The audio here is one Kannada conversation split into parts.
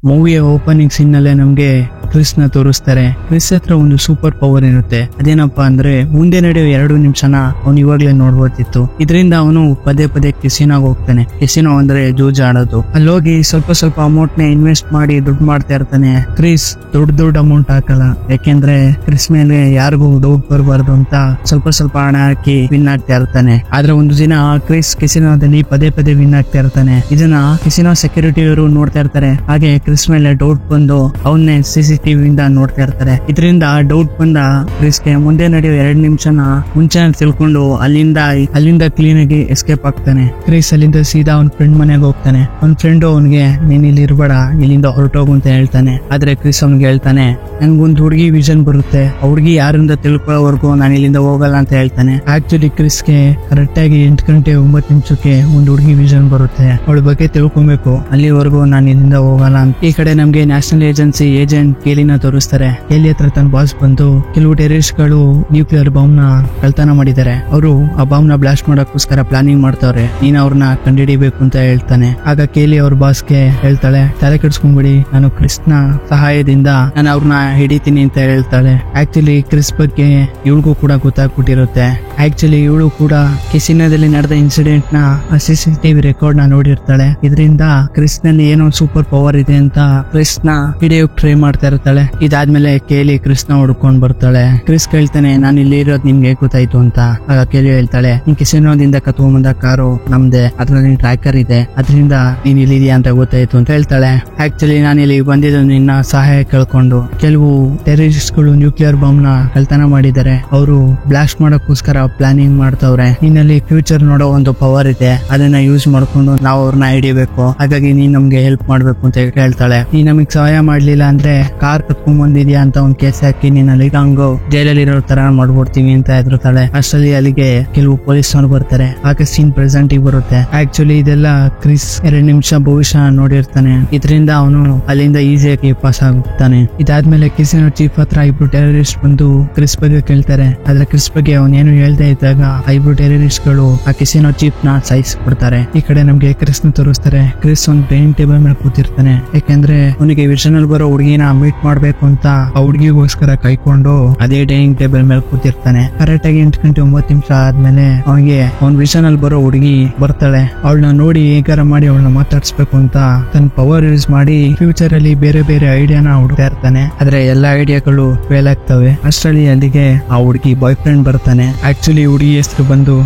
ಮೂವಿಯ ಓಪನಿಂಗ್ ಸೀನ್ ನಲ್ಲೇ ನಮ್ಗೆ ಕ್ರಿಸ್ ನ ತೋರಿಸ್ತಾರೆ. ಕ್ರಿಸ್ ಹತ್ರ ಒಂದು ಸೂಪರ್ ಪವರ್ ಇರುತ್ತೆ. ಅದೇನಪ್ಪಾ ಅಂದ್ರೆ ಮುಂದೆ ನಡೆಯೋ 2 ನಿಮಿಷನ ಅವ್ನು ಇವಾಗ್ಲೇ ನೋಡ್ಬೋದಿತ್ತು. ಇದರಿಂದ ಅವನು ಪದೇ ಪದೇ ಕೆಸಿನೋಗೆ ಹೋಗ್ತಾನೆ. ಕೆಸಿನೋ ಅಂದ್ರೆ ಜೂಜ್ ಆಡೋದು. ಅಲ್ಲೋಗಿ ಸ್ವಲ್ಪ ಅಮೌಂಟ್ ನ ಇನ್ವೆಸ್ಟ್ ಮಾಡಿ ದುಡ್ಡು ಮಾಡ್ತಾ ಇರ್ತಾನೆ. ಕ್ರಿಸ್ ದೊಡ್ಡ ಅಮೌಂಟ್ ಹಾಕಲ್ಲ, ಯಾಕೆಂದ್ರೆ ಕ್ರಿಸ್ ಮೇಲೆ ಯಾರಿಗೂ ಡೌಟ್ ಬರಬಾರ್ದು ಅಂತ ಸ್ವಲ್ಪ ಹಣ ಹಾಕಿ ವಿನ್ ಆಗ್ತಾ ಇರ್ತಾನೆ. ಆದ್ರೆ ಒಂದು ದಿನ ಕ್ರಿಸ್ ಕೆಸಿನೋದಲ್ಲಿ ಪದೇ ವಿನ್ ಆಗ್ತಾ ಇರ್ತಾನೆ. ಇದನ್ನ ಕೆಸಿನೋ ಸೆಕ್ಯೂರಿಟಿ ಅವರು ನೋಡ್ತಾ ಇರ್ತಾರೆ. ಹಾಗೆ ಕ್ರಿಸ್ ಮೇಲೆ ಡೌಟ್ ಬಂದು ಅವನ್ನೇ CCTV ಇಂದ ನೋಡ್ತಾ ಇರ್ತಾರೆ. ಇದರಿಂದ ಡೌಟ್ ಬಂದ ಕ್ರಿಸ್ಗೆ ಮುಂದೆ ನಡೆಯೋ 2 ನಿಮಿಷನ ಮುಂಚೆ ತಿಳ್ಕೊಂಡು ಅಲ್ಲಿಂದ ಕ್ಲೀನ್ ಆಗಿ ಎಸ್ಕೇಪ್ ಆಗ್ತಾನೆ. ಕ್ರಿಸ್ ಅಲ್ಲಿಂದ ಸೀದಾ ಅವ್ನ ಫ್ರೆಂಡ್ ಮನೆಗೆ ಹೋಗ್ತಾನೆ. ಅವ್ನ ಫ್ರೆಂಡ್ ಅವನ್ಗೆ ನೀನ್ ಇಲ್ಲಿ ಇರ್ಬೇಡ, ಇಲ್ಲಿಂದ ಹೊರಟೋಗು ಅಂತ ಹೇಳ್ತಾನೆ. ಆದ್ರೆ ಕ್ರಿಸ್ ಅವ್ನಿಗೆ ಹೇಳ್ತಾನೆ, ನಂಗೊಂದು ಹುಡುಗಿ ವಿಷನ್ ಬರುತ್ತೆ, ಆ ಹುಡುಗಿ ಯಾರಿಂದ ತಿಳ್ಕೊಳ್ಳೋವರೆಗೂ ನಾನು ಇಲ್ಲಿಂದ ಹೋಗಲ್ಲ ಅಂತ ಹೇಳ್ತಾನೆ. ಆಕ್ಚುಲಿ ಕ್ರಿಸ್ಗೆ ಕರೆಕ್ಟ್ ಆಗಿ 8 ಗಂಟೆ 9 ನಿಮಿಷಕ್ಕೆ ಒಂದು ಹುಡುಗಿ ವಿಷನ್ ಬರುತ್ತೆ. ಅವಳ ಬಗ್ಗೆ ತಿಳ್ಕೊಬೇಕು, ಅಲ್ಲಿವರೆಗೂ ನಾನು ಇಲ್ಲಿಂದ ಹೋಗಲ್ಲ ಅಂತ. ಈ ಕಡೆ ನಮ್ಗೆ ನ್ಯಾಷನಲ್ ಏಜೆನ್ಸಿ ಏಜೆಂಟ್ ಕೇಲಿನ ತೋರಿಸ್ತಾರೆ. ಕೇಲಿ ಹತ್ರ ತನ್ನ ಬಾಸ್ ಬಂದು ಕೆಲವು ಟೆರರಿಸ್ಟ್ ಗಳು ನ್ಯೂಕ್ಲಿಯರ್ ಬಾಂಬ್ ನ ಕಳ್ತನ ಮಾಡಿದ್ದಾರೆ, ಅವರು ಆ ಬಾಂಬ್ ನ ಬ್ಲಾಸ್ಟ್ ಮಾಡೋಕ್ಕೋಸ್ಕರ ಪ್ಲಾನಿಂಗ್ ಮಾಡ್ತಾವ್ರೆ, ನೀನ್ ಅವ್ರನ್ನ ಕಂಡುಹಿಡಿಬೇಕು ಅಂತ ಹೇಳ್ತಾನೆ. ಆಗ ಕೇಲಿ ಅವ್ರ ಬಾಸ್ಗೆ ಹೇಳ್ತಾಳೆ, ತಲೆ ಕೆಡಿಸ್ಕೊಂಡ್ಬಿಡಿ, ನಾನು ಕ್ರಿಸ್ ನ ಸಹಾಯದಿಂದ ನಾನು ಅವ್ರನ್ನ ಹಿಡಿತೀನಿ ಅಂತ ಹೇಳ್ತಾಳೆ. ಆಕ್ಚುಲಿ ಕ್ರಿಸ್ ಬಗ್ಗೆ ಇವಳಿಗೂ ಕೂಡ ಗೊತ್ತಾಗ್ಬಿಟ್ಟಿರುತ್ತೆ. ಆಕ್ಚುಲಿ ಇವಳು ಕೂಡ ಕೆಸಿನೋದಲ್ಲಿ ನಡೆದ ಇನ್ಸಿಡೆಂಟ್ ನ CCTV ರೆಕಾರ್ಡ್ ನ ನೋಡಿರ್ತಾಳೆ. ಇದರಿಂದ ಕ್ರಿಸ್ ನಲ್ಲಿ ಏನೋ ಸೂಪರ್ ಪವರ್ ಇದೆ ಅಂತ ಕ್ರಿಸ್ ನ ಹಿಡಿಯೋಕ್ ಟ್ರೈ ಮಾಡ್ತಾ ಇರ್ತಾಳೆ. ಇದಾದ್ಮೇಲೆ ಕೇಲಿ ಕ್ರಿಸ್ ನ ಹುಡ್ಕೊಂಡ್ ಬರ್ತಾಳೆ. ಕ್ರಿಸ್ ಕೇಳ್ತಾನೆ, ನಾನು ಇಲ್ಲಿ ಇರೋದು ನಿಮ್ಗೆ ಗೊತ್ತಾಯ್ತು ಅಂತ. ಆಗ ಕೇಲಿ ಹೇಳ್ತಾಳೆ, ನಿನ್ ಕೆಸಿನೋದಿಂದ ಕತ್ಕೊಂಡ್ ಬಂದ ಕಾರು ನಮ್ದೆ, ಅದ್ರಲ್ಲಿ ಟ್ರ್ಯಾಕರ್ ಇದೆ, ಅದರಿಂದ ನೀನ್ ಇಲ್ಲಿದ್ಯಾ ಅಂತ ಗೊತ್ತಾಯ್ತು ಅಂತ ಹೇಳ್ತಾಳೆ. ಆಕ್ಚುಲಿ ನಾನು ಇಲ್ಲಿ ಬಂದಿದ್ದು ನಿನ್ನ ಸಹಾಯ ಕೇಳ್ಕೊಂಡು. ಕೆಲವು ಟೆರರಿಸ್ಟ್ ಗಳು ನ್ಯೂಕ್ಲಿಯರ್ ಬಾಂಬ್ ನ ಕಳ್ತನ ಮಾಡಿದ್ದಾರೆ, ಅವರು ಬ್ಲಾಸ್ಟ್ ಮಾಡೋಕ್ಕೋಸ್ಕರ ಪ್ಲಾನಿಂಗ್ ಮಾಡ್ತವ್ರೆ. ನಿನ್ನಲ್ಲಿ ಫ್ಯೂಚರ್ ನೋಡೋ ಒಂದು ಪವರ್ ಇದೆ, ಅದನ್ನ ಯೂಸ್ ಮಾಡ್ಕೊಂಡು ನಾವು ಅವ್ರನ್ನ ಹಿಡಿಬೇಕು, ಹಾಗಾಗಿ ನೀನ್ ನಮ್ಗೆ ಹೆಲ್ಪ್ ಮಾಡ್ಬೇಕು ಅಂತ ಹೇಳ್ತಾಳೆ. ನೀನ್ ನಮಗ್ ಸಹಾಯ ಮಾಡ್ಲಿಲ್ಲ ಅಂದ್ರೆ ಕಾರ್ ಕತ್ಕೊಂಡ್ ಬಂದಿದ್ಯಾ ಅಂತ ಒಂದ್ ಕೇಸ್ ಹಾಕಿ ನಿನ್ನಲ್ಲಿ ಹಂಗು ಜೈಲಲ್ಲಿ ಇರೋ ತರ ಮಾಡ್ಬಿಡ್ತೀವಿ ಅಂತ ಹೆದರ್ತಾಳೆ. ಅಷ್ಟರಲ್ಲಿ ಅಲ್ಲಿಗೆ ಕೆಲವು ಪೊಲೀಸ್ನವ್ರು ಬರ್ತಾರೆ. ಆಗ ಸೀನ್ ಪ್ರೆಸೆಂಟ್ ಬರುತ್ತೆ. ಆಕ್ಚುಲಿ ಇದೆಲ್ಲ ಕ್ರಿಸ್ 2 ನಿಮಿಷ ಭವಿಷ್ಯ ನೋಡಿರ್ತಾನೆ. ಇದರಿಂದ ಅವನು ಅಲ್ಲಿಂದ ಈಸಿಯಾಗಿ ಪಾಸ್ ಆಗುತ್ತಾನೆ. ಇದಾದ್ಮೇಲೆ ಕೆಸಿನೋ ಚೀಫ್ ಹತ್ರ 2 ಟೆರರಿಸ್ಟ್ ಬಂದು ಕ್ರಿಸ್ ಬಗ್ಗೆ ಕೇಳ್ತಾರೆ. ಆದ್ರೆ ಕ್ರಿಸ್ ಬಗ್ಗೆ ಅವನೇನು ಹೇಳ್ತಾ ಇದ್ದಾಗ 2 ಟೆರರಿಸ್ಟ್ ಗಳು ಆ ಕೆಸಿನೋ ಚೀಫ್ ನ ಸಾಯಿಸ್ಬಿಡ್ತಾರೆ. ಈ ಕಡೆ ನಮ್ಗೆ ಕ್ರಿಸ್ ನ ತೋರಿಸ್ತಾರೆ. ಕ್ರಿಸ್ ಒಂದು ಡೈನಿಂಗ್ ಟೇಬಲ್ ಮೇಲೆ ಕೂತಿರ್ತಾನೆ, ಯಾಕೆಂದ್ರೆ ಅವನಿಗೆ ವಿಷನ್ ಅಲ್ಲಿ ಬರೋ ಹುಡುಗಿನ ಮೀಟ್ ಮಾಡ್ಬೇಕು ಅಂತ ಆ ಹುಡುಗಿಗೋಸ್ಕರ ಕೈಕೊಂಡು ಅದೇ ಡೈನಿಂಗ್ ಟೇಬಲ್ ಮೇಲೆ ಕೂತಿರ್ತಾನೆ. ಕರೆಕ್ಟ್ ಆಗಿ 8 ಗಂಟೆ 9 ನಿಮಿಷ ಆದ್ಮೇಲೆ ಅವನಿಗೆ ಅವ್ನ ವಿಷನ್ ಅಲ್ಲಿ ಬರೋ ಹುಡುಗಿ ಬರ್ತಾಳೆ. ಅವಳನ್ನ ನೋಡಿ ಹೇಗಾರ ಮಾಡಿ ಅವಳನ್ನ ಮಾತಾಡ್ಸ್ಬೇಕು ಅಂತ ತನ್ನ ಪವರ್ ಯೂಸ್ ಮಾಡಿ ಫ್ಯೂಚರ್ ಅಲ್ಲಿ ಬೇರೆ ಐಡಿಯಾನ ಹುಡುಕ್ತಾ ಇರ್ತಾನೆ. ಆದ್ರೆ ಎಲ್ಲಾ ಐಡಿಯಾಗಳು ಫೇಲ್ ಆಗ್ತವೆ. ಅಷ್ಟರಲ್ಲಿ ಅಲ್ಲಿಗೆ ಆ ಹುಡುಗಿ ಬಾಯ್ ಫ್ರೆಂಡ್ ಬರ್ತಾನೆ. ಆಕ್ಚುಲಿ ಹುಡುಗಿ ಹೆಸರು ಬಂದು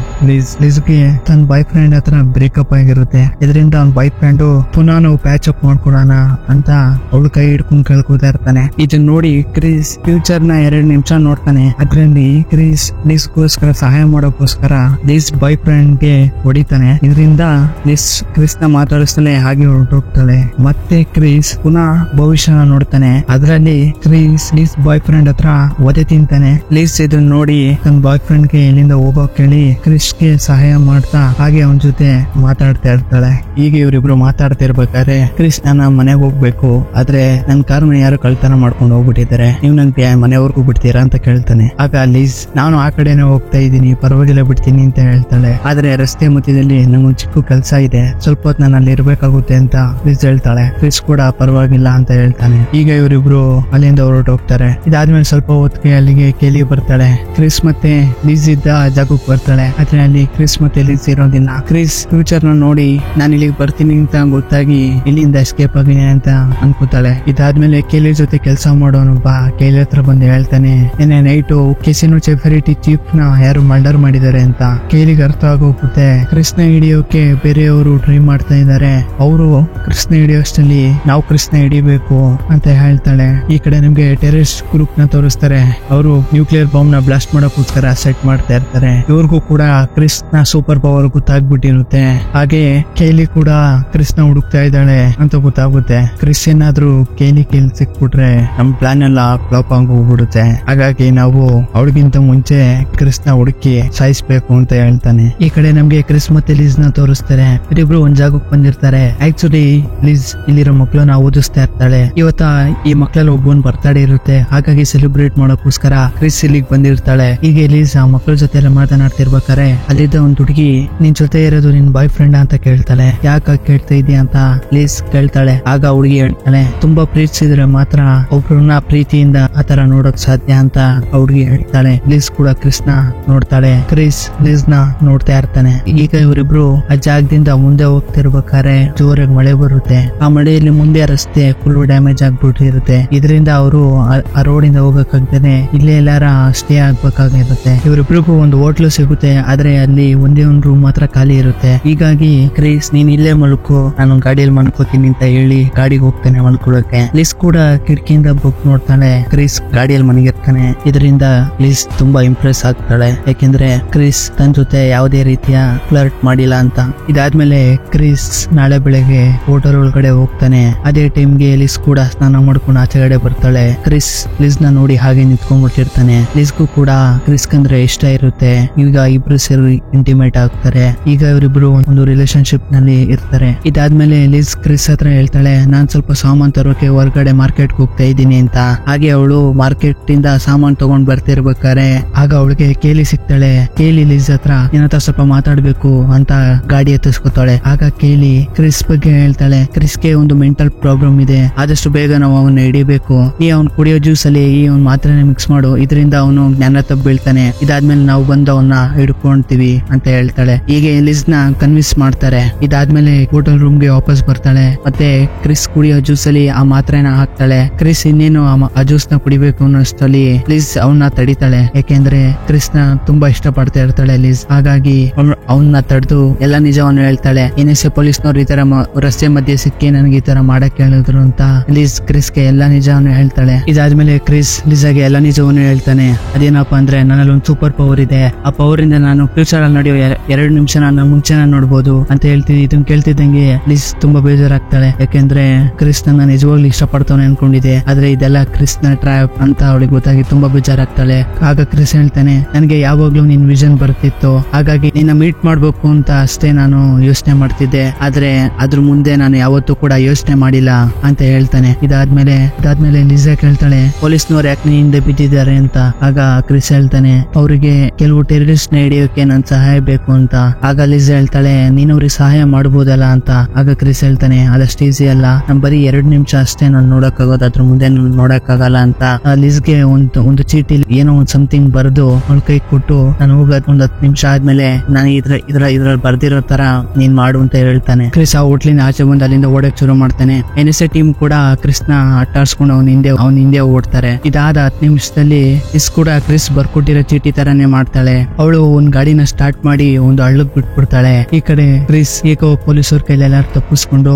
ಲಿಸ್ಗೆ ತನ್ನ ಬಾಯ್ ಫ್ರೆಂಡ್ ಹತ್ರ ಬ್ರೇಕಪ್ ಆಗಿರುತ್ತೆ. ಇದರಿಂದ ಅವ್ನ ಬಾಯ್ ಫ್ರೆಂಡ್ ಪುನಃ ನಾವು ಪ್ಯಾಚ್ ಅಪ್ ಮಾಡ್ಕೊಡೋಣ ಅಂತ ಅವಳು ಕೈ ಹಿಡ್ಕೊಂಡು ಕೇಳ್ಕೊತಾ ಇರ್ತಾನೆ. ಇದನ್ನ ನೋಡಿ ಕ್ರಿಸ್ ಫ್ಯೂಚರ್ ನ 2 ನಿಮಿಷ ನೋಡ್ತಾನೆ. ಅದ್ರಲ್ಲಿ ಕ್ರಿಸ್ ಲಿಸ್ಗೋಸ್ಕರ ಸಹಾಯ ಮಾಡೋಕ್ಕೋಸ್ಕರ ಲಿಸ್ ಬಾಯ್ ಫ್ರೆಂಡ್ ಗೆ ಹೊಡಿತಾನೆ. ಇದರಿಂದ ಲಿಸ್ ಕ್ರಿಸ್ ನ ಮಾತಾಡಿಸ್ತಾನೆ, ಹಾಗೆ ಹೊರಟೋಗ್ತಾಳೆ. ಮತ್ತೆ ಕ್ರಿಸ್ ಪುನಃ ಭವಿಷ್ಯ ನೋಡ್ತಾನೆ. ಅದ್ರಲ್ಲಿ ಕ್ರಿಸ್ ಲಿಸ್ ಬಾಯ್ ಫ್ರೆಂಡ್ ಹತ್ರ ಒದೆ ತಿಂತಾನೆ. ಲಿಸ್ ಇದನ್ನ ನೋಡಿ ತನ್ನ ಬಾಯ್ ಫ್ರೆಂಡ್ ಗೆ ಇಲ್ಲಿಂದ ಹೋಗೋಕ್ ಹೇಳಿ ಕ್ರಿಸ್ ಗೆ ಸಹಾಯ ಮಾಡ್ತಾ ಹಾಗೆ ಅವನ ಜೊತೆ ಮಾತಾಡ್ತಾ ಇರ್ತಾಳೆ. ಈಗ ಇವರಿಬ್ರು ಮಾತಾಡ್ತಾ ಇರ್ಬೇಕಾದ್ರೆ ಕ್ರಿಸ್ ನನ್ನ ಮನೆಗೆ ಹೋಗ್ಬೇಕು, ಆದ್ರೆ ನನ್ ಕಾರ್ನ ಯಾರು ಕಳ್ತನ ಮಾಡ್ಕೊಂಡು ಹೋಗ್ಬಿಟ್ಟಿದ್ದಾರೆ, ನೀವು ನನ್ಗೆ ಮನೆವರೆಗೂ ಬಿಡ್ತೀರಾ ಅಂತ ಕೇಳ್ತಾನೆ. ಆಗ ಲಿಸ್ ನಾನು ಆ ಕಡೆನೆ ಹೋಗ್ತಾ ಇದ್ದೀನಿ, ಪರವಾಗಿಲ್ಲ ಬಿಡ್ತೀನಿ ಅಂತ ಹೇಳ್ತಾಳೆ. ಆದ್ರೆ ರಸ್ತೆ ಮಧ್ಯದಲ್ಲಿ ನಂಗೊಂದು ಚಿಕ್ಕ ಕೆಲಸ ಇದೆ, ಸ್ವಲ್ಪ ಹೊತ್ತು ನಾನು ಅಲ್ಲಿ ಇರ್ಬೇಕಾಗುತ್ತೆ ಅಂತ ಲಿಸ್ ಹೇಳ್ತಾಳೆ. ಕ್ರಿಸ್ ಕೂಡ ಪರವಾಗಿಲ್ಲ ಅಂತ ಹೇಳ್ತಾನೆ. ಈಗ ಇವರಿಬ್ರು ಅಲ್ಲಿಂದ ಹೊರಟೋಗ್ತಾರೆ. ಇದಾದ್ಮೇಲೆ ಸ್ವಲ್ಪ ಹೊತ್ತಿಗೆ ಅಲ್ಲಿಗೆ ಕೇಲಿ ಬರ್ತಾಳೆ. ಕ್ರಿಸ್ ಮತ್ತೆ ಲಿಸ್ ಇದ್ದ ಜಾಗಕ್ಕೆ ಬರ್ತಾಳೆ. ಆದ್ರೆ ಅಲ್ಲಿ ಕ್ರಿಸ್ ಮತ್ತೆ ಲಿಸ್ ಇರೋದಿಲ್ಲ. ಕ್ರಿಸ್ ಫ್ಯೂಚರ್ ನ ನೋಡಿ ನಾನು ಇಲ್ಲಿಗೆ ಬರ್ತೀನಿ ಅಂತ ಗೊತ್ತಾಗಿ ಇಲ್ಲಿಂದ ಎಸ್ಕೇಪ್ ಆಗಿದೆ ಅಂತ ಅನ್ಕೋತಾಳೆ. ಇದಾದ್ಮೇಲೆ ಕೇಲಿ ಜೊತೆ ಕೆಲಸ ಮಾಡೋನೊಬ್ಬ ಕೇಲಿ ಹತ್ರ ಬಂದು ಹೇಳ್ತಾನೆ, ನಿನ್ನೆ ನೈಟು ಕೆಸಿನೋ ಸೆಕ್ಯೂರಿಟಿ ಚೀಫ್ ನ ಯಾರು ಮರ್ಡರ್ ಮಾಡಿದ್ದಾರೆ ಅಂತ. ಕೇಲಿಗೆ ಅರ್ಥ ಆಗೋಗುತ್ತೆ. ಕ್ರಿಸ್ನ ಹಿಡಿಯೋಕೆ ಬೇರೆಯವರು ಟ್ರೈ ಮಾಡ್ತಾ ಇದ್ದಾರೆ, ಅವರು ಕ್ರಿಸ್ನ ಹಿಡಿಯೋಷ್ಟರಲ್ಲಿ ನಾವು ಕ್ರಿಸ್ನ ಹಿಡಿಬೇಕು ಅಂತ ಹೇಳ್ತಾಳೆ. ಈ ಕಡೆ ನಿಮ್ಗೆ ಟೆರರಿಸ್ಟ್ ಗ್ರೂಪ್ ನ ತೋರಿಸ್ತಾರೆ. ಅವರು ನ್ಯೂಕ್ಲಿಯರ್ ಬಾಂಬ್ ನ ಬ್ಲಾಸ್ಟ್ ಮಾಡೋಕ್ಕೋಸ್ಕರ ಸೆಟ್ ಮಾಡ್ತಾ ಇರ್ತಾರೆ. ಇವ್ರಿಗೂ ಕೂಡ ಕ್ರಿಸ್ ನ ಸೂಪರ್ ಪವರ್ ಗೊತ್ತಾಗ್ಬಿಟ್ಟಿರುತ್ತೆ. ಹಾಗೆ ಕೇಲಿ ಕೂಡ ಕ್ರಿಸ್ ನ ಹುಡುಕ್ತಾ ಇದ್ದಾಳೆ ಅಂತ ಗೊತ್ತಾಗುತ್ತೆ. ಕ್ರಿಸ್ ಏನಾದ್ರೂ ಕೇಲಿ ಸಿಕ್ಬಿಟ್ಟು ಸಿಕ್ಬಿಟ್ರೆ ನಮ್ ಪ್ಲಾನ್ ಎಲ್ಲ ಫ್ಲಾಪ್ ಆಗಿ ಹೋಗ್ಬಿಡುತ್ತೆ. ಹಾಗಾಗಿ ನಾವು ಅವಳಿಗಿಂತ ಮುಂಚೆ ಕ್ರಿಸ್ ನ ಹುಡುಕಿ ಸಾಯಿಸ್ಬೇಕು ಅಂತ ಹೇಳ್ತಾನೆ. ಈ ಕಡೆ ನಮ್ಗೆ ಕ್ರಿಸ್ ಮತ್ತೆ ಲಿಸ್ ನ ತೋರಿಸ್ತಾರೆ. ಇವರಿಬ್ರು ಒಂದ್ ಜಾಗಕ್ಕೆ ಬಂದಿರ್ತಾರೆ. ಆಕ್ಚುಲಿ ಲಿಸ್ ಇಲ್ಲಿರೋ ಮಕ್ಳನ್ನ ಓದಿಸ್ತಾ ಇರ್ತಾಳೆ. ಇವತ್ತ ಈ ಮಕ್ಳಲ್ಲಿ ಒಬ್ಬನ್ ಬರ್ತಡೇ ಇರುತ್ತೆ. ಹಾಗಾಗಿ ಸೆಲೆಬ್ರೇಟ್ ಮಾಡೋಕ್ಕೋಸ್ಕರ ಕ್ರಿಸ್ ಇಲ್ಲಿಗೆ ಬಂದಿರ್ತಾಳೆ. ಈಗ ಲಿಸ್ ಆ ಮಕ್ಳ ಜೊತೆ ಎಲ್ಲ ಮಾತನಾಡ್ತಿರ್ಬೇಕಾರೆ ಅಲ್ಲಿದ್ದ ಒಂದ್ ಹುಡುಗಿ ನಿನ್ ಜೊತೆ ಇರೋದು ನಿನ್ ಬಾಯ್ ಫ್ರೆಂಡ್ ಅಂತ ಕೇಳ್ತಾಳೆ. ಯಾಕ ಕೇಳ್ತಾ ಇದೀಯ ಅಂತ ಲಿಸ್ ಕೇಳ್ತಾಳೆ. ಆಗ ಹುಡುಗಿ ಹೇಳ್ತಾಳೆ, ತುಂಬಾ ಪ್ರೀತಿಸಿದ್ರೆ ಮಾತ್ರ ಒಬ್ರನ್ನ ಪ್ರೀತಿಯಿಂದ ಆತರ ನೋಡಕ್ ಸಾಧ್ಯ ಅಂತ ಹುಡುಗಿ ಹೇಳ್ತಾಳೆ. ಲಿಸ್ ಕೂಡ ಕ್ರಿಸ್ ನ ನೋಡ್ತಾಳೆ. ಕ್ರಿಸ್ ಲಿಸ್ ನ ನೋಡ್ತಾ ಇರ್ತಾನೆ. ಈಗ ಇವರಿಬ್ರು ಆ ಜಾಗದಿಂದ ಮುಂದೆ ಹೋಗ್ತಿರ್ಬೇಕಾದ್ರೆ ಜೋರಾಗಿ ಮಳೆ ಬರುತ್ತೆ. ಆ ಮಳೆಯಲ್ಲಿ ಮುಂದೆ ರಸ್ತೆ ಫುಲ್ ಡ್ಯಾಮೇಜ್ ಆಗ್ಬಿಟ್ಟಿರುತ್ತೆ. ಇದರಿಂದ ಅವರು ಆ ರೋಡ್ ಇಂದ ಹೋಗಕ್ಕಾಗ್ದೇನೆ ಇಲ್ಲೇ ಎಲ್ಲಾರ ಸ್ಟೇ ಆಗ್ಬೇಕಾಗಿರುತ್ತೆ. ಇವರಿಬ್ರಿಗೂ ಒಂದು ಹೋಟ್ಲು ಸಿಗುತ್ತೆ. ಆದ್ರೆ ಅಲ್ಲಿ ಒಂದೇ ಒಂದು ರೂಮ್ ಮಾತ್ರ ಖಾಲಿ ಇರುತ್ತೆ. ಹೀಗಾಗಿ ಕ್ರಿಸ್ ನೀನ್ ಇಲ್ಲೇ ಮಲ್ಕೋ, ನಾನು ಗಾಡಿಯಲ್ಲಿ ಮಲ್ಕೋತೀನಿ ಅಂತ ಹೇಳಿ ಗಾಡಿಗೆ ಹೋಗ್ತಾನೆ ಮಲ್ಕೊಳ್ಳೋಕೆ. ಲಿಸ್ ಕೂಡ ಕಿಟಕಿಯಿಂದ ಬುಕ್ ನೋಡ್ತಾಳೆ. ಕ್ರಿಸ್ ಗಾಡಿಯಲ್ಲಿ ಮನೆಗಿರ್ತಾನೆ. ಇದರಿಂದ ಲಿಸ್ ತುಂಬಾ ಇಂಪ್ರೆಸ್ ಆಗ್ತಾಳೆ. ಯಾಕೆಂದ್ರೆ ಕ್ರಿಸ್ ತನ್ನ ಜೊತೆ ಯಾವುದೇ ರೀತಿಯ ಫ್ಲರ್ಟ್ ಮಾಡಿಲ್ಲ ಅಂತ. ಇದಾದ್ಮೇಲೆ ಕ್ರಿಸ್ ನಾಳೆ ಬೆಳಗ್ಗೆ ಹೋಟೆಲ್ ಒಳಗಡೆ ಹೋಗ್ತಾನೆ. ಅದೇ ಟೈಮ್ಗೆ ಲಿಸ್ ಕೂಡ ಸ್ನಾನ ಮಾಡ್ಕೊಂಡು ಆಚೆಗಡೆ ಬರ್ತಾಳೆ. ಕ್ರಿಸ್ ಲಿಸ್ ನ ನೋಡಿ ಹಾಗೆ ನಿಂತ್ಕೊಂಡ್ಬಿಟ್ಟಿರ್ತಾನೆ. ಲಿಸ್ಗೂ ಕೂಡ ಕ್ರಿಸ್ ಅಂದ್ರೆ ಇಷ್ಟ ಇರುತ್ತೆ. ಈಗ ಇಬ್ರು ಸೇರಿ ಇಂಟಿಮೇಟ್ ಆಗ್ತಾರೆ. ಈಗ ಇವರಿಬ್ರು ಒಂದು ರಿಲೇಶನ್ಶಿಪ್ ನಲ್ಲಿ ಇರ್ತಾರೆ. ಇದಾದ್ಮೇಲೆ ಲಿಸ್ ಕ್ರಿಸ್ ಹತ್ರ ಹೇಳ್ತಾಳೆ, ನಾನ್ ಸ್ವಲ್ಪ ಸಾಮಾನ್ ತರೋಕೆ ಹೊರಗಡೆ ಮಾರ್ಕೆಟ್ ಹೋಗ್ತಾ ಇದ್ದೀನಿ ಅಂತ. ಹಾಗೆ ಅವಳು ಮಾರ್ಕೆಟ್ ಇಂದ ಸಾಮಾನ್ ತಗೊಂಡ್ ಬರ್ತಿರ್ಬೇಕಾರೆ ಆಗ ಅವಳಿಗೆ ಕೇಲಿ ಸಿಗ್ತಾಳೆ. ಕೇಲಿ ಲಿಸ್ ಹತ್ರ ಏನಂತ ಸ್ವಲ್ಪ ಮಾತಾಡ್ಬೇಕು ಅಂತ ಗಾಡಿ ಎತ್ತಿಸ್ಕೊತಾಳೆ. ಆಗ ಕೇಲಿ ಕ್ರಿಸ್ ಬಗ್ಗೆ ಹೇಳ್ತಾಳೆ. ಕ್ರಿಸ್ಗೆ ಒಂದು ಮೆಂಟಲ್ ಪ್ರಾಬ್ಲಮ್ ಇದೆ. ಆದಷ್ಟು ಬೇಗ ನಾವು ಅವನ್ನ ಹಿಡಿಬೇಕು. ನೀ ಅವ್ನ್ ಕುಡಿಯೋ ಜ್ಯೂಸ್ ಅಲ್ಲಿ ಈ ಒಂದ್ ಮಾತ್ರೆನ ಮಿಕ್ಸ್ ಮಾಡು. ಇದರಿಂದ ಅವನು ಜ್ಞಾನ ತಪ್ಪು ಬೀಳ್ತಾನೆ. ಇದಾದ್ಮೇಲೆ ನಾವು ಬಂದು ಅವನ್ನ ಹಿಡ್ಕೊಂತೀವಿ ಅಂತ ಹೇಳ್ತಾಳೆ. ಹೀಗೆ ಲಿಸ್ ನ ಕನ್ವಿನ್ಸ್ ಮಾಡ್ತಾರೆ. ಇದಾದ್ಮೇಲೆ ಹೋಟೆಲ್ ರೂಮ್ ಗೆ ವಾಪಸ್ ಬರ್ತಾಳೆ. ಮತ್ತೆ ಕ್ರಿಸ್ ಕುಡಿಯೋ ಜ್ಯೂಸ್ ಅಲ್ಲಿ ಆ ಮಾತ್ರೆನ ಹಾಕ್ತಾಳೆ. ಕ್ರಿಸ್ ಇನ್ನೇನು ಆ ಜ್ಯೂಸ್ ನ ಕುಡಿಬೇಕು ಅನ್ನೋಷ್ಟರಲ್ಲಿ ಲಿಸ್ ಅವನ್ನ ತಡಿತಾಳೆ. ಯಾಕೆಂದ್ರೆ ಕ್ರಿಸ್ ನ ತುಂಬಾ ಇಷ್ಟ ಪಡ್ತಾ ಇರ್ತಾಳೆ ಲಿಸ್. ಹಾಗಾಗಿ ಅವನ್ನ ತಡೆದು ಎಲ್ಲ ನಿಜವನ್ನು ಹೇಳ್ತಾಳೆ. NSA ಪೊಲೀಸ್ನವ್ರು ಈ ತರ ರಸ್ತೆ ಮಧ್ಯೆ ಸಿಕ್ಕಿ ನನಗೆ ಈ ತರ ಮಾಡಕ್ ಹೇಳಿದ್ರು ಅಂತ ಲಿಸ್ ಕ್ರಿಸ್ಗೆ ಎಲ್ಲ ನಿಜವನ್ನು ಹೇಳ್ತಾಳೆ. ಇದಾದ್ಮೇಲೆ ಕ್ರಿಸ್ ಲಿಸಾಗೆ ಎಲ್ಲ ನಿಜವನ್ನು ಹೇಳ್ತಾನೆ. ಅದೇನಪ್ಪಾ ಅಂದ್ರೆ ನನ್ನಲ್ಲಿ ಒಂದು ಸೂಪರ್ ಪವರ್ ಇದೆ. ಆ ಪವರ್ ಇಂದ ನಾನು ಫ್ಯೂಚರ್ ಅಲ್ಲಿ ನಡೆಯೋ 2 ನಿಮಿಷ ನಾನು ಮುಂಚೆನ ನೋಡ್ಬೋದು ಅಂತ ಹೇಳ್ತೀನಿ. ಇದನ್ನ ಕೇಳ್ತಿದ್ದಂಗೆ ಲಿಸ್ ತುಂಬಾ ಬೇಜಾರಾಗ್ತಾಳೆ. ಯಾಕೆಂದ್ರೆ ಕ್ರಿಸ್ ನನ್ನ ನಿಜವಾಗ್ಲೂ ಇಷ್ಟಪಡ್ತಾನೆ ಅನ್ಕೊಂಡಿದೆ. ಆದ್ರೆ ಇದೆಲ್ಲ ಕ್ರಿಸ್ ನ ಟ್ರ್ಯಾಪ್ ಅಂತ ಅವಳಿಗೆ ಗೊತ್ತಾಗಿ ತುಂಬಾ ಬೇಜಾರಾಗ್ತಾಳೆ. ಆಗ ಕ್ರಿಸ್ ಹೇಳ್ತಾನೆ, ನನಗೆ ಯಾವಾಗ್ಲೂ ನಿನ್ ವಿಷನ್ ಬರ್ತಿತ್ತು. ಹಾಗಾಗಿ ನಿನ್ನ ಮೀಟ್ ಮಾಡ್ಬೇಕು ಅಂತ ಅಷ್ಟೇ ನಾನು ಯೋಚನೆ ಮಾಡ್ತಿದ್ದೆ. ಆದ್ರೆ ಅದ್ರ ಮುಂದೆ ನಾನು ಯಾವತ್ತೂ ಕೂಡ ಯೋಚನೆ ಮಾಡಿಲ್ಲ ಅಂತ ಹೇಳ್ತಾನೆ. ಇದಾದ್ಮೇಲೆ ಲಿಸಾ ಕೇಳ್ತಾಳೆ, ಪೊಲೀಸ್ನವ್ರು ಯಾಕೆ ಹಿಂದೆ ಬಿದ್ದಿದ್ದಾರೆ ಅಂತ. ಆಗ ಕ್ರಿಸ್ ಹೇಳ್ತಾನೆ, ಅವರಿಗೆ ಕೆಲವು ಟೆರರಿಸ್ಟ್ ನ ಹಿಡಿಯೋಕೆ ನನ್ ಸಹಾಯ ಬೇಕು ಅಂತ. ಆಗ ಲಿಸಾ ಹೇಳ್ತಾಳೆ, ನೀನ್ ಅವ್ರಿಗೆ ಸಹಾಯ ಮಾಡ್ಬೋದಲ್ಲ ಅಂತ. ಆಗ ಕ್ರಿಸ್ ಹೇಳ್ತಾನೆ, ಅದಷ್ಟು ಈಸಿ ಅಲ್ಲ. ನಮ್ ಬರೀ 2 ನಿಮಿಷ ಅಷ್ಟೇ ನಾನು ನೋಡಕ್ ಆಗೋದು, ಅದ್ರ ಮುಂದೆ ನೋಡಕ್ ಆಗಲ್ಲ ಅಂತ. ಲಿಸ್ಗೆ ಒಂದು ಚೀಟಿಲಿ ಏನೋ ಒಂದು ಸಮಥಿಂಗ್ ಬರೆದು ಅವ್ಳ ಕೈ ಕೊಟ್ಟು, ನಾನು ಹೋಗೋದ್ ಒಂದ್ 10 ನಿಮಿಷ ಆದ್ಮೇಲೆ ನಾನು ಇದ್ರಲ್ಲಿ ಬರ್ದಿರೋ ತರ ನೀನ್ ಮಾಡು ಅಂತ ಹೇಳ್ತಾನೆ. ಕ್ರಿಸ್ ಆ ಹೋಟ್ಲಿಂದ ಆಚೆ ಬಂದು ಅಲ್ಲಿಂದ ಓಡಕ್ ಶುರು ಮಾಡ್ತಾನೆ. NSA ಟೀಮ್ ಕೂಡ ಕ್ರಿಸ್ ನ ಅಟ್ಟಾಡ್ಸ್ಕೊಂಡು ಅವನ ಹಿಂದೆ ಓಡ್ತಾರೆ. ಇದಾದ 10 ನಿಮಿಷದಲ್ಲಿ ಲಿಸ್ ಕೂಡ ಕ್ರಿಸ್ ಬರ್ಕೊಟ್ಟಿರೋ ಚೀಟಿ ತರಾನೇ ಮಾಡ್ತಾಳೆ. ಅವಳು ಒಂದ್ ಗಾಡಿನ ಸ್ಟಾರ್ಟ್ ಮಾಡಿ ಒಂದು ಹಳ್ಳಕ್ ಬಿಟ್ಬಿಡ್ತಾಳೆ. ಈ ಕಡೆ ಕ್ರಿಸ್ ಏಕೋ ಪೊಲೀಸರ ಕೈಲೆಲ್ಲ ತಪ್ಪಿಸ್ಕೊಂಡು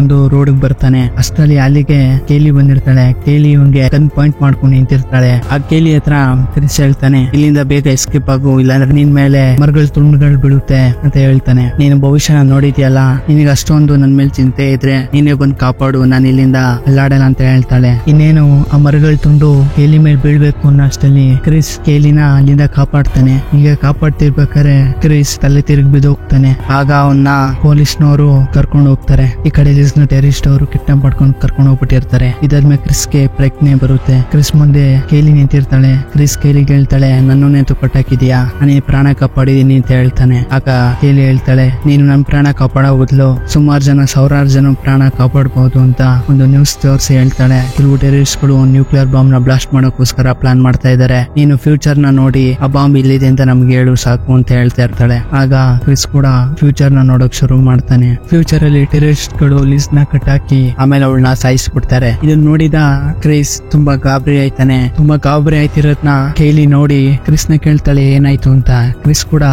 ಒಂದು ರೋಡ್ ಬರ್ತಾನೆ. ಅಷ್ಟರಲ್ಲಿ ಅಲ್ಲಿಗೆ ಕೇಲಿ ಬಂದಿರ್ತಾಳೆ. ಕೇಲಿ ಇವ್ನಿಗೆ ಗನ್ ಪಾಯಿಂಟ್ ಮಾಡ್ಕೊಂಡು ನಿಂತಿರ್ತಾಳೆ. ಆ ಕೇಲಿ ಹತ್ರ ಕ್ರಿಸ್ ಹೇಳ್ತಾನೆ, ಇಲ್ಲಿಂದ ಬೇಗ ಎಸ್ಕೇಪ್ ಆಗು, ಇಲ್ಲಾಂದ್ರೆ ನಿನ್ ಮೇಲೆ ಮರಗಳ ತುಂಡುಗಳು ಬೀಳುತ್ತೆ ಅಂತ ಹೇಳ್ತಾನೆ. ನೀನು ಭವಿಷ್ಯನ ನೋಡಿದ್ಯಲ್ಲ, ನಿನಗೆ ಅಷ್ಟೊಂದು ನನ್ ಮೇಲೆ ಚಿಂತೆ ಇದ್ರೆ ನೀನೇ ಬಂದು ಕಾಪಾಡು, ನಾನು ಇಲ್ಲಿಂದ ಅಲ್ಲಾಡಲ್ಲ ಅಂತ ಹೇಳ್ತಾಳೆ. ಇನ್ನೇನು ಆ ಮರಗಳ ತುಂಡು ಕೇಲಿ ಮೇಲೆ ಬೀಳ್ಬೇಕು ಅನ್ನೋ ಅಷ್ಟರಲ್ಲಿ ಕ್ರಿಸ್ ಕೇಲಿನ ಅಲ್ಲಿಂದ ಕಾಪಾಡ್ತಾನೆ. ಈಗ ಕಾಪಾಡ್ತಿರ್ಬೇಕಾದ್ರೆ ಕ್ರಿಸ್ ತಲೆ ತಿರುಗಿ ಬಿದ್ದೋಗ್ತಾನೆ. ಆಗ ಅವನ್ನ ಪೊಲೀಸ್ನವರು ಕರ್ಕೊಂಡು ಹೋಗ್ತಾರೆ. ಈ ಕಡೆ ಲಿಸ್ ನ ಟೆರರಿಸ್ಟ್ ಅವರು ಕಿಡ್ನಾಪ್ ಮಾಡ್ಕೊಂಡು ಕರ್ಕೊಂಡು ಹೋಗ್ಬಿಟ್ಟಿರ್ತಾರೆ. ಇದಾದ್ಮೇಲೆ ಕ್ರಿಸ್ಗೆ ಪ್ರಜ್ಞೆ ಬರುತ್ತೆ. ಕ್ರಿಸ್ ಮುಂದೆ ಕೇಲಿ ನಿಂತಿರ್ತಾಳೆ. ಕ್ರಿಸ್ ಕೇಲಿಗೆ ಹೇಳ್ತಾಳೆ, ನನ್ನನ್ನೇ ಕಟ್ಟಾಕಿದ್ಯಾ, ನಾನೇ ಪ್ರಾಣ ಕಾಪಾಡಿದೀನಿ ಅಂತ ಹೇಳ್ತಾನೆ. ಆಗ ಕೇಲಿ ಹೇಳ್ತಾಳೆ, ನೀನು ನನ್ನ ಪ್ರಾಣ ಕಾಪಾಡೋ ಬದಲು ಸುಮಾರು ಜನ 1000 ಜನ ಪ್ರಾಣ ಕಾಪಾಡಬಹುದು ಅಂತ ಒಂದು ನ್ಯೂಸ್ ತೋರಿಸಿ ಹೇಳ್ತಾಳೆ. ಕೆಲವು ಟೆರರಿಸ್ಟ್ ಗಳು ನ್ಯೂಕ್ಲಿಯರ್ ಬಾಂಬ್ ನ ಬ್ಲಾಸ್ಟ್ ಮಾಡೋಕ್ಕೋಸ್ಕರ ಪ್ಲಾನ್ ಮಾಡ್ತಾ ಇದ್ದಾರೆ. ನೀನು ಫ್ಯೂಚರ್ ನ ನೋಡಿ ಆ ಬಾಂಬ್ ಇಲ್ಲಿದೆ ಅಂತ ನಮ್ಗೆ ಹೇಳು ಸಾಕು ಅಂತ ಹೇಳ್ತಾ ಇರ್ತಾಳೆ. ಆಗ ಕ್ರಿಸ್ ಕೂಡ ಫ್ಯೂಚರ್ ನ ನೋಡಕ್ ಶುರು ಮಾಡ್ತಾನೆ. ಫ್ಯೂಚರ್ ಅಲ್ಲಿ ಟೆರರಿಸ್ಟ್ ಗಳು ಲಿಸ್ ನ ಕಟ್ಟಾಕಿ ಆಮೇಲೆ ಅವಳನ್ನ ಸಾಯಿಸ್ಬಿಡ್ತಾರೆ. ಇದನ್ನ ನೋಡಿದ ಕ್ರಿಸ್ ತುಂಬಾ ಗಾಬರಿ ಆಯ್ತಾನೆ. ತುಂಬಾ ಗಾಬರಿ ಆಯ್ತಿರೋದ್ನ ಕೇಲಿ ನೋಡಿ ಕ್ರಿಸ್ ನ ಕೇಳ್ತಾಳೆ ಏನಾಯ್ತು ಅಂತ. ಕ್ರಿಸ್ ಕೂಡ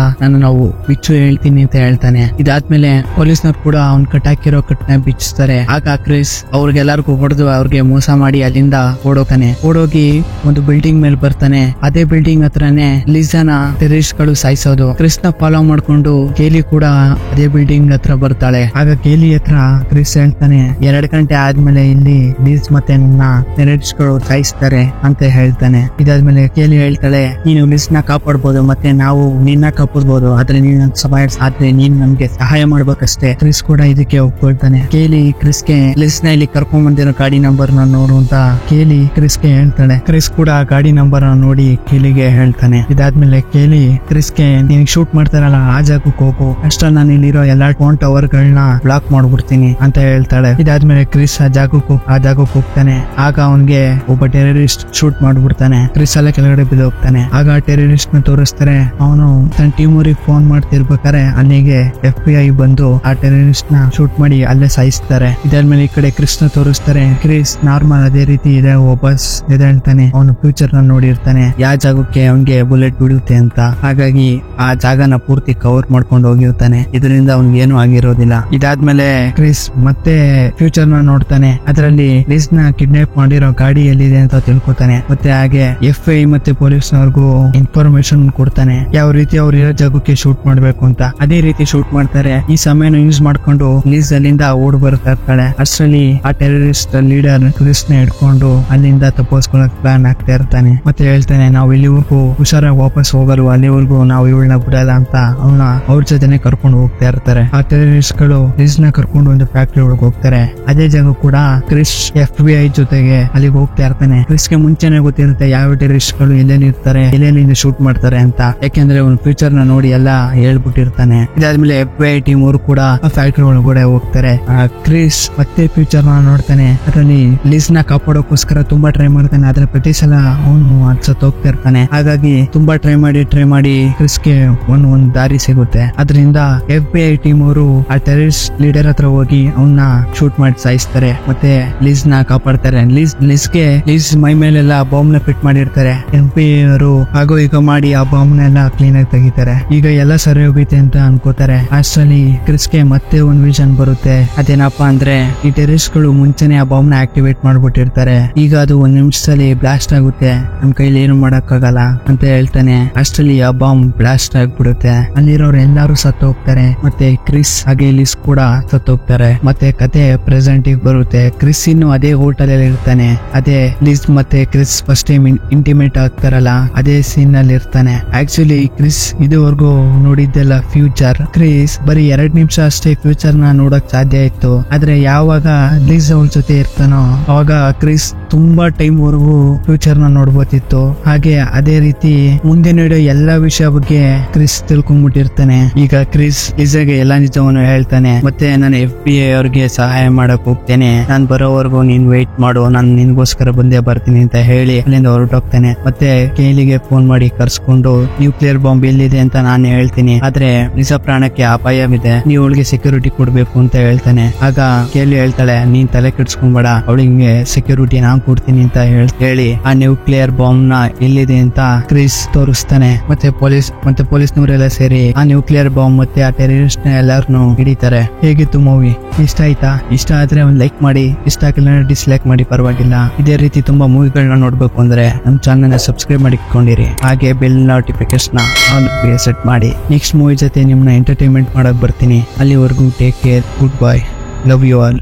ನಾವು ಬಿಚ್ಚು ಹೇಳ್ತೀನಿ ಅಂತ ಹೇಳ್ತಾನೆ. ಇದಾದ್ಮೇಲೆ ಪೊಲೀಸ್ನವ್ರು ಕೂಡ ಅವ್ನ್ ಕಟ್ಟಾಕಿರೋ ಕಟ್ನ ಬಿಚ್ಚಿಸ್ತಾರೆ. ಆಗ ಕ್ರಿಸ್ ಅವ್ರಿಗೆಲ್ಲರಿಗೂ ಹೊಡೆದು ಅವ್ರಿಗೆ ಮೋಸ ಮಾಡಿ ಅಲ್ಲಿಂದ ಓಡೋಗಿ ಒಂದು ಬಿಲ್ಡಿಂಗ್ ಮೇಲೆ ಬರ್ತಾನೆ. ಅದೇ ಬಿಲ್ಡಿಂಗ್ ಹತ್ರನೇ ಲಿಸಾನ ಟೆರರಿಸ್ಟ್ ಗಳು ಸಾಯಿಸೋದು. ಕ್ರಿಸ್ ನ ಫಾಲೋ ಮಾಡ್ಕೊಂಡು ಕೇಲಿ ಕೂಡ ಅದೇ ಬಿಲ್ಡಿಂಗ್ ಹತ್ರ ಬರ್ತಾಳೆ. ಆಗ ಕೇಲಿ ಹತ್ರ ಕ್ರಿಸ್ ಹೇಳ್ತಾನೆ, 2 ಗಂಟೆ ಆದ್ಮೇಲೆ ಇಲ್ಲಿ ಲೀಸ್ ಮತ್ತೆ ನನ್ನ ಟೆರರಿಸ್ಟ್ ಗಳು ಸಾಯಿಸ್ತಾರೆ ಅಂತ ಹೇಳ್ತಾನೆ. ಇದಾದ್ಮೇಲೆ ಕೇಲಿ ಹೇಳ್ತಾಳೆ, ನೀನು ಲಿಸ್ ನ ಕಾಪಾಡ್ಬೋದು ಮತ್ತೆ ನಾವು ನಿನ್ನ ಕಾಪಾಡ್ಬೋದು, ಆದ್ರೆ ನೀನು ಆದ್ರೆ ನೀನ್ ನಮ್ಗೆ ಸಹಾಯ ಮಾಡ್ಬೇಕಷ್ಟೇ. ಕ್ರಿಸ್ ಕೂಡ ಇದಕ್ಕೆ ಒಪ್ಕೊಳ್ತಾನೆ. ಕೇಲಿ ಕ್ರಿಸ್ಗೆ ಲಿಸ್ ನ ಇಲ್ಲಿ ಕರ್ಕೊಂಡ್ ಬಂದಿರೋ ಗಾಡಿ ನಂಬರ್ ನ ನೋಡು ಅಂತ ಕೇಲಿ ಕ್ರಿಸ್ಗೆ ಹೇಳ್ತಾಳೆ. ಕ್ರಿಸ್ ಕೂಡ ಆ ಗಾಡಿ ನಂಬರ್ ನೋಡಿ ಕೇಲಿಗೆ ಹೇಳ್ತಾನೆ. ಇದಾದ್ಮೇಲೆ ಕೇಲಿ ಕ್ರಿಸ್ಗೆ ನೀನ್ ಶೂಟ್ ಮಾಡ್ತಾರಲ್ಲ ಆ ಜಾಗಕ್ಕೆ ಹೋಗು, ಅಷ್ಟ್ರಲ್ಲಿ ನಾನು ಇಲ್ಲಿರೋ ಎಲ್ಲಾ ಫೋನ್ ಟವರ್ ಗಳನ್ನ ಬ್ಲಾಕ್ ಮಾಡ್ಬಿಡ್ತೀನಿ ಅಂತ ಹೇಳ್ತಾಳೆ. ಇದಾದ್ಮೇಲೆ ಕ್ರಿಸ್ ಆ ಜಾಗಕ್ಕೆ ಹೋಗ್ತಾನೆ. ಆಗ ಅವನ್ಗೆ ಒಬ್ಬ ಟೆರರಿಸ್ಟ್ ಶೂಟ್ ಮಾಡ್ಬಿಡ್ತಾನೆ. ಕ್ರಿಸ್ ಎಲ್ಲ ಕೆಳಗಡೆ ಬಿದ್ದು ಹೋಗ್ತಾನೆ. ಆಗ ಟೆರರಿಸ್ಟ್ ನ ತೋರಿಸ್ತಾರೆ. ಅವನು ತನ್ನ ಟೀಮ್ ಊರಿಗೆ ಫೋನ್ ಮಾಡ್ತಿರ್ಬೇಕಾರೆ ಅಲ್ಲಿಗೆ FBI ಬಂದು ಆ ಟೆರರಿಸ್ಟ್ ನ ಶೂಟ್ ಮಾಡಿ ಅಲ್ಲೇ ಸಾಯಿಸ್ತಾರೆ. ಇದಾದ್ಮೇಲೆ ಈ ಕಡೆ ಕ್ರಿಸ್ ನ ತೋರಿಸ್ತಾರೆ. ಕ್ರಿಸ್ ನಾರ್ಮಲ್ ಅದೇ ರೀತಿ ಇದೆ, ವಾಪಸ್ ಹೇಳ್ತಾನೆ. ಅವನು ಫ್ಯೂಚರ್ ನ ನೋಡಿರ್ತಾನೆ, ಯಾವ ಜಾಗಕ್ಕೆ ಅವನ್ಗೆ ಬುಲೆಟ್ ಬಿಡುತ್ತೆ ಅಂತ. ಹಾಗಾಗಿ ಆ ಜಾಗನ ಪೂರ್ತಿ ಕವರ್ ಮಾಡ್ಕೊಂಡು ಹೋಗಿರ್ತಾನೆ. ಇದರಿಂದ ಅವ್ನಿಗೆ ಏನು ಆಗಿರೋದಿಲ್ಲ. ಇದಾದ್ಮೇಲೆ ಕ್ರಿಸ್ ಮತ್ತೆ ಫ್ಯೂಚರ್ ನ ನೋಡ್ತಾನೆ. ಅದರಲ್ಲಿ ಲಿಸ್ ನ ಕಿಡ್ನಾಪ್ ಮಾಡಿರೋ ಗಾಡಿ ಎಲ್ಲಿದೆ ಅಂತ ತಿಳ್ಕೊತಾನೆ. ಮತ್ತೆ ಹಾಗೆ FBI ಮತ್ತೆ ಪೊಲೀಸ್ನವ್ರಿಗೂ ಇನ್ಫಾರ್ಮೇಶನ್ ಕೊಡ್ತಾನೆ, ಯಾವ ರೀತಿ ಅವ್ರು ಇರೋ ಜಾಗಕ್ಕೆ ಶೂಟ್ ಮಾಡ್ಬೇಕು ಅಂತ. ಅದೇ ರೀತಿ ಶೂಟ್ ಮಾಡ್ತಾರೆ. ಈ ಸಮಯನ ಯೂಸ್ ಮಾಡ್ಕೊಂಡು ಲಿಸ್ ಅಲ್ಲಿಂದ ಓಡ್ ಬರ್ತಾ ಇರ್ತಾಳೆ. ಅಷ್ಟರಲ್ಲಿ ಆ ಟೆರರಿಸ್ಟ್ ಲೀಡರ್ ಕ್ರಿಸ್ ನ ಹಿಡ್ಕೊಂಡು ಅಲ್ಲಿಂದ ತಪ್ಪಿಸ್ಕೊಳಕ್ ಪ್ಲಾನ್ ಆಗ್ತಾ ಇರ್ತಾನೆ. ಮತ್ತೆ ಹೇಳ್ತಾನೆ, ನಾವು ಇಲ್ಲಿವರೆಗೂ ಹುಷಾರಾಗಿ ವಾಪಸ್ ಹೋಗಲ್ವ, ಅಲ್ಲಿವರೆಗೂ ನಾವು ಇವಳನ್ನ ಬಿಡಲ್ಲ ಅಂತ ಅವನ ಅವ್ರ ಜೊತೆನೆ ಕರ್ಕೊಂಡು ಹೋಗ್ತಾ ಇರ್ತಾರೆ. ಆ ಟೆರರಿಸ್ಟ್ ಗಳು ಲಿಸ್ ನ ಕರ್ಕೊಂಡು ಒಂದು ಫ್ಯಾಕ್ಟರಿ ಒಳಗೆ ಹೋಗ್ತಾರೆ. ಅದೇ ಜಾಗ ಕೂಡ ಕ್ರಿಸ್ FBI ಜೊತೆಗೆ ಅಲ್ಲಿಗೆ ಹೋಗ್ತಾ ಇರ್ತಾನೆ. ಕ್ರಿಸ್ಗೆ ಮುಂಚೆನೆ ಗೊತ್ತಿರುತ್ತೆ ಯಾವ ಟೆರರಿಸ್ಟ್ ಗಳು ಎಲ್ಲೆಲ್ಲಿ ಇರ್ತಾರೆ, ಎಲ್ಲೆಲ್ಲಿಂದ ಶೂಟ್ ಮಾಡ್ತಾರೆ ಅಂತ. ಯಾಕೆಂದ್ರೆ ಅವ್ನು ಫ್ಯೂಚರ್ ನ ನೋಡಿ ಎಲ್ಲ ಹೇಳ್ಬಿಟ್ಟಿರ್ತಾನೆ. ಇದಾದ್ಮೇಲೆ FBI ಟೀಮ್ ಅವರು ಕೂಡ ಆ ಫ್ಯಾಕ್ಟರಿ ಒಳಗಡೆ ಹೋಗ್ತಾರೆ. ಕ್ರಿಸ್ ಮತ್ತೆ ಫ್ಯೂಚರ್ ನ ನೋಡ್ತಾನೆ. ಅದರಲ್ಲಿ ಲಿಸ್ ನ ಕಾಪಾಡೋಕೋಸ್ಕರ ತುಂಬಾ ಟ್ರೈ ಮಾಡ್ತಾನೆ. ಆದ್ರೆ ಪ್ರತಿ ಸಲ ಅವನು ಅನ್ಸತ್ ಹೋಗ್ತಾ ಇರ್ತಾನೆ. ಹಾಗಾಗಿ ತುಂಬಾ ಟ್ರೈ ಮಾಡಿ ಕ್ರಿಸ್ಗೆ ಒಂದ್ ದಾರಿ ಸಿಗುತ್ತೆ. ಅದರಿಂದ FBI ಟೀಮ್ ಅವರು ಆ ಟೆರರಿಸ್ಟ್ ಲೀಡರ್ ಹತ್ರ ಹೋಗಿ ಅವನ್ನ ಶೂಟ್ ಮಾಡಿ ಸಾಯಿಸ್ತಾರೆ. ಮತ್ತೆ ಲಿಸ್ ನ ಕಾಪಾಡ್ತಾರೆ. ಲಿಸ್ ಮೈ ಮೇಲೆಲ್ಲ ಬಾಂಬ್ ನ ಫಿಟ್ ಮಾಡಿರ್ತಾರೆ. FBI ಅವರು ಹಾಗೋ ಈಗ ಮಾಡಿ ಆ ಬಾಂಬ್ ನೆಲ್ಲ ಕ್ಲೀನ್ ಆಗಿ ತೆಗಿತಾರೆ. ಈಗ ಎಲ್ಲ ಸರಿ ಹೋಗುತ್ತೆ ಅಂತ ಅನ್ಕೋತಾರೆ. ಅಷ್ಟರಲ್ಲಿ ಕ್ರಿಸ್ಗೆ ಮತ್ತೆ ಒಂದ್ ವಿಷನ್ ಬರುತ್ತೆ. ಅದೇನಪ್ಪಾ ಅಂದ್ರೆ ಈ ಟೆರರಿಸ್ಟ್ ಗಳು ಮುಂಚೆನೆ ಆ ಬಾಂಬ್ ನ ಆಕ್ಟಿವೇಟ್ ಮಾಡ್ಬಿಟ್ಟಿರ್ತಾರೆ. ಈಗ ಅದು ಒಂದ್ ನಿಮಿಷದಲ್ಲಿ ಬ್ಲಾಸ್ಟ್ ಆಗುತ್ತೆ, ನಮ್ ಕೈಲಿ ಏನು ಮಾಡಕ್ಕಾಗಲ್ಲ ಅಂತ ಹೇಳ್ತಾನೆ. ಅಷ್ಟರಲ್ಲಿ ಆ ಬಾಂಬ್ ಬ್ಲಾಸ್ಟ್ ಆಗ್ಬಿಡುತ್ತೆ. ಅಲ್ಲಿರೋರು ಎಲ್ಲಾರು ಸತ್ತು ಹೋಗ್ತಾರೆ. ಮತ್ತೆ ಕ್ರಿಸ್ ಹಾಗೆ ಲಿಸ್ ಕೂಡ ಸತ್ತು ಹೋಗ್ತಾರೆ. ಮತ್ತೆ ಕತೆ ಪ್ರೆಸೆಂಟ್ ಬರುತ್ತೆ. ಕ್ರಿಸ್ ಇನ್ನು ಅದೇ ಹೋಟೆಲ್ ಅಲ್ಲಿ ಇರ್ತಾನೆ. ಅದೇ ಲಿಸ್ ಮತ್ತೆ ಕ್ರಿಸ್ ಫಸ್ಟ್ ಟೈಮ್ ಇಂಟಿಮೇಟ್ ಆಗ್ತಾರಲ್ಲ ಅದೇ ಸೀನ್ ಅಲ್ಲಿ ಇರ್ತಾನೆ. ಆಕ್ಚುಲಿ ಕ್ರಿಸ್ ಇದುವರೆಗೂ ನೋಡಿದ್ದೆಲ್ಲ ಫ್ಯೂಚರ್. ಕ್ರಿಸ್ ಬರೀ 2 ನಿಮಿಷ ಅಷ್ಟೇ ಫ್ಯೂಚರ್ ನ ನೋಡಕ್ ಸಾಧ್ಯ ಇತ್ತು. ಆದ್ರೆ ಯಾವಾಗ ಲಿಸ್ ಅವ್ರ ಜೊತೆ ಇರ್ತಾನೋ ಅವಾಗ ಕ್ರಿಸ್ ತುಂಬಾ ಟೈಮ್ ವರೆಗೂ ಫ್ಯೂಚರ್ ನ ನೋಡ್ಬೋತಿತ್ತು. ಹಾಗೆ ಅದೇ ರೀತಿ ಮುಂದೆ ನಡೆಯೋ ಎಲ್ಲಾ ವಿಷಯ ಬಗ್ಗೆ ಕ್ರಿಸ್ ತಿಳ್ಕೊಂಡ್ಬಿಟ್ಟಿರ್ತಾನೆ. ಈಗ ಕ್ರಿಸ್ ಲಿಸ್ಗೆ ಎಲ್ಲಾ ನಿಜವನ್ನು ಹೇಳ್ತಾನೆ. ಮತ್ತೆ ನಾನು FBI ಅವ್ರಿಗೆ ಸಹಾಯ ಮಾಡಕ್ ಹೋಗ್ತೇನೆ, ನಾನ್ ಬರೋವರೆಗೂ ನೀನ್ ವೇಟ್ ಮಾಡು, ನಾನು ನಿನ್ಗೋಸ್ಕರ ಬಂದೇ ಬರ್ತೀನಿ ಅಂತ ಹೇಳಿ ಅಲ್ಲಿಂದ ಹೊರಟೋಗ್ತಾನೆ. ಮತ್ತೆ ಕೇಲಿಗೆ ಫೋನ್ ಮಾಡಿ ಕರ್ಸ್ಕೊಂಡು ನ್ಯೂಕ್ಲಿಯರ್ ಬಾಂಬ್ ಎಲ್ಲಿದೆ ಅಂತ ನಾನು ಹೇಳ್ತೀನಿ, ಆದ್ರೆ ನಿಜ ಪ್ರಾಣಕ್ಕೆ ಅಪಾಯವಿದೆ, ನೀವು ಅವಳಿಗೆ ಸೆಕ್ಯೂರಿಟಿ ಕೊಡ್ಬೇಕು ಅಂತ ಹೇಳ್ತಾನೆ. ಆಗ ಕೇಲಿ ಹೇಳ್ತಾಳೆ, ನೀನ್ ತಲೆ ಕೆಡ್ಸ್ಕೊಂಬೇಡ, ಅವಳಿಗೆ ಸೆಕ್ಯೂರಿಟಿ ನಾನ್ ಕೊಡ್ತೀನಿ ಅಂತ ಹೇಳಿ ಆ ನ್ಯೂಕ್ಲಿಯರ್ ಬಾಂಬ್ ನ ಎಲ್ಲಿದೆ ಅಂತ ಕ್ರಿಸ್ ತೋರಿಸ್ತಾನೆ. ಮತ್ತೆ ಪೊಲೀಸ್ನವರೆಲ್ಲ ಸೇರಿ ಆ ನ್ಯೂಕ್ಲಿಯರ್ ಬಾಂಬ್ ಮತ್ತೆ ಆ ಟೆರರಿಸ್ಟ್ ನ ಎಲ್ಲಾರನ್ನು ಹಿಡಿತಾರೆ. ಹೇಗಿತ್ತು ಮೂವಿ? ಇಷ್ಟ ಆಯ್ತಾ? ಇಷ್ಟ ಆದ್ರೆ ಒಂದ್ ಲೈಕ್ ಮಾಡಿ, ಇಷ್ಟ ಆಗಿಲ್ಲ ಡಿಸ್ಲೈಕ್ ಮಾಡಿ, ಪರವಾಗಿಲ್ಲ. ಇದೇ ರೀತಿ ತುಂಬಾ ಮೂವಿಗಳನ್ನ ನೋಡ್ಬೇಕು ಅಂದ್ರೆ ನಮ್ ಚಾನಲ್ ನ ಸಬ್ಸ್ಕ್ರೈಬ್ ಮಾಡಿಕೊಂಡಿರಿ. ಹಾಗೆ ಬೆಲ್ ನೋಟಿಫಿಕೇಶನ್ ಆಲ್ ಸೆಟ್ ಮಾಡಿ. ನೆಕ್ಸ್ಟ್ ಮೂವಿ ಜೊತೆ ನಿಮ್ನ ಎಂಟರ್ಟೈನ್ಮೆಂಟ್ ಮಾಡಕ್ ಬರ್ತೀನಿ. ಅಲ್ಲಿವರೆಗೂ take care, good bye, love you all.